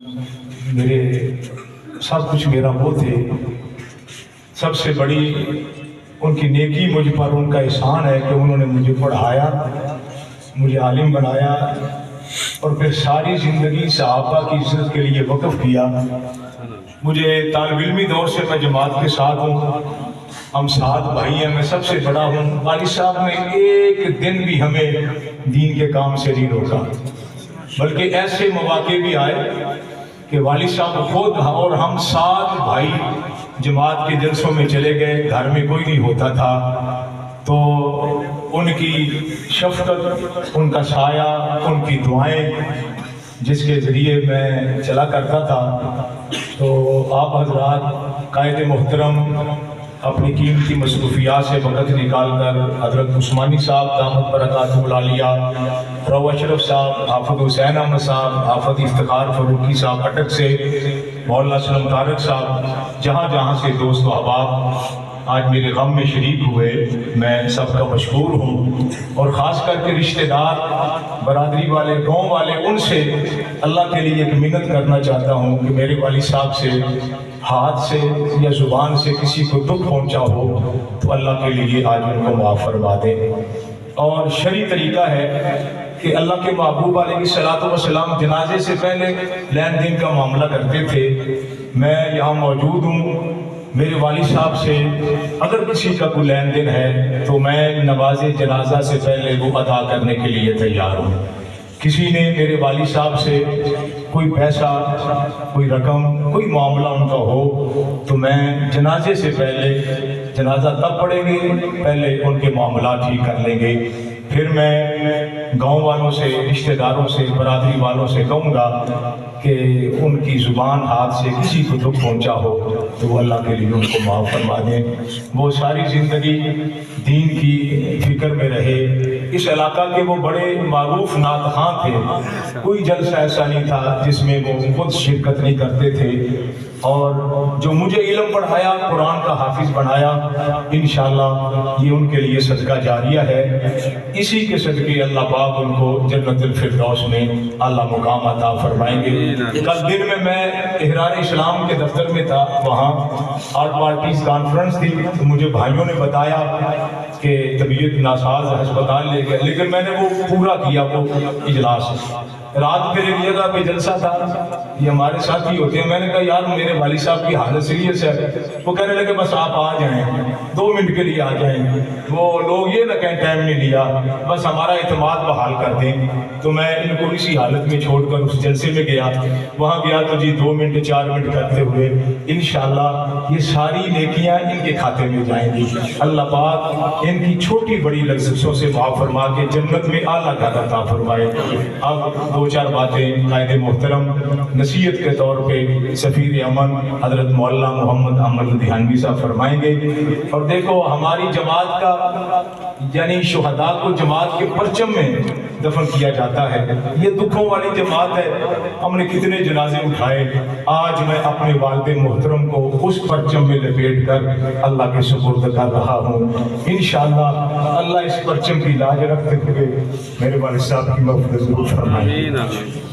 मेरे सब कुछ मेरा वो थे। सबसे बड़ी उनकी नेकी मुझ पर, उनका एहसान है कि उन्होंने मुझे पढ़ाया, मुझे आलिम बनाया और फिर सारी ज़िंदगी सहाबा की इज़्ज़त के लिए वक़्फ़ किया। मुझे तालिब इल्मी दौर से मैं जमात के साथ हूँ, हम 7 भाई हैं, मैं सबसे बड़ा हूँ। वालिद साहब ने एक दिन भी हमें दीन के काम से नहीं रोका, बल्कि ऐसे मौके भी आए कि वालिद साहब खुद और हम 7 भाई जमात के जलसों में चले गए, घर में कोई नहीं होता था, तो उनकी शफ़क़त, उनका साया, उनकी दुआएं जिसके ज़रिए मैं चला करता था। तो आप हज़रात कायदे मोहतरम अपनी कीमती मसरूफियात से वक़्त निकाल कर हज़रत उस्मानी साहब दामत बरकातुहुल आलिया, रव अशरफ साहब, हाफ़िज़ हुसैन अहमद साहब, हाफ़िज़ इफ्तिखार फ़ारूकी साहब अटक से, मौलाना सलम तारक साहब, जहाँ जहाँ से दोस्त व अहबाब आज मेरे गम में शरीक हुए, मैं सबका मशकूर हूँ। और ख़ास करके रिश्तेदार, बरादरी वाले, गाँव वाले, उनसे अल्लाह के लिए एक मिन्नत करना चाहता हूँ कि मेरे वालिद साहब से हाथ से या ज़ुबान से किसी को दुख पहुँचा हो तो अल्लाह के लिए आज उनको माफ़ फरमा दें। और शरई तरीक़ा है कि अल्लाह के महबूब अलैहिस्सलातु वस्सलाम जनाजे से पहले लेन देन का मामला करते थे। मैं यहाँ मौजूद हूँ, मेरे वालिद साहब से अगर किसी का कोई लेन देन है तो मैं नमाज़े जनाजा से पहले वो अदा करने के लिए तैयार हूँ। किसी ने मेरे वालिद साहब से कोई पैसा, कोई रकम, कोई मामला उनका हो तो मैं जनाजे से पहले, जनाजा तब पढ़ेंगे, पहले उनके मामला ठीक कर लेंगे, फिर मैं गांव वालों से, रिश्तेदारों से, बरादरी वालों से कहूँगा कि उनकी ज़ुबान हाथ से किसी को दुख पहुँचा हो तो वो अल्लाह के लिए उनको माफ़ फरमा दें। वो सारी ज़िंदगी दीन की फ़िक्र में रहे। इस इलाका के वो बड़े मारूफ नात ख़ां थे, कोई जलसा ऐसा नहीं था जिसमें वो खुद शिरकत नहीं करते थे। और जो मुझे इल्म पढ़ाया, कुरान का हाफिज़ बनाया, इंशाअल्लाह ये उनके लिए सदका जारिया है। इसी के सदके अल्लाह पाक उनको जन्नतुल फिरदौस में अल्लाह मुकाम अता फरमाएंगे। कल दिन में मैं इहरार इस्लाम के दफ्तर में था, वहाँ आर्ट पार्टीज कॉन्फ्रेंस थी, तो मुझे भाइयों ने बताया कि तबीयत नासाज अस्पताल ले गए, लेकिन मैंने वो पूरा किया वो इजलास। रात फिर एक जगह पे जलसा था, ये हमारे साथ ही होते हैं। मैंने कहा यार मेरे वालिद साहब की हालत सीरियस है। वो कहने लगे बस आप आ जाएं, 2 मिनट के लिए आ जाएं। वो लोग ये ना कहें टाइम नहीं लिया, बस हमारा इत्मीनान बहाल कर दें। तो मैं इनको इसी हालत में छोड़कर उस जलसे में गया। वहाँ गया तो जी 2 मिनट 4 मिनट करते हुए इंशाअल्लाह ये सारी नेकियां इनके खाते में जाएंगी। अल्लाह पाक इनकी छोटी बड़ी लज़्ज़तों से माफ़ फरमा के जन्नत में आला का अता फरमाए। अब 2-4 बातें कायदे मोहतरम नसीहत के तौर पे सफ़ीर अमन हज़रत मौलाना मोहम्मद अहमद लुधियानवी साहब फरमाएंगे। और देखो हमारी जमात का यानी शुहदा को जमात के परचम में दफन किया जाता है। ये दुखों वाली जमात है, हमने कितने जनाजे उठाए। आज मैं अपने वालिद मोहतरम को उस परचम में लपेट कर अल्लाह के सुपुर्द कर रहा हूँ। इंशाअल्लाह अल्लाह इस परचम की लाज रखते हुए मेरे वालिद साहब की मग़फ़िरत ज़रूर फरमाएंगे।